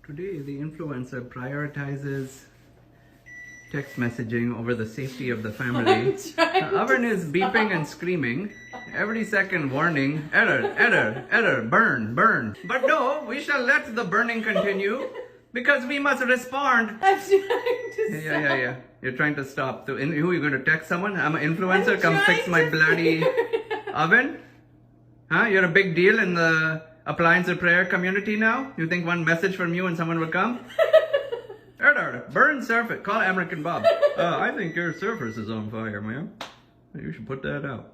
Today, the influencer prioritizes text messaging over the safety of the family. The oven is beeping and screaming. Every second warning, error, error, error, burn, burn. But no, we shall let the burning continue because we must respond. I'm trying to stop. Yeah. You're trying to stop. So, who are you going to text someone? I'm an influencer, come fix my bloody oven? Huh? You're a big deal in the appliance repair community now? You think one message from you and someone will come? Error, burn surface. Call American Bob. I think your surface is on fire, man. You should put that out.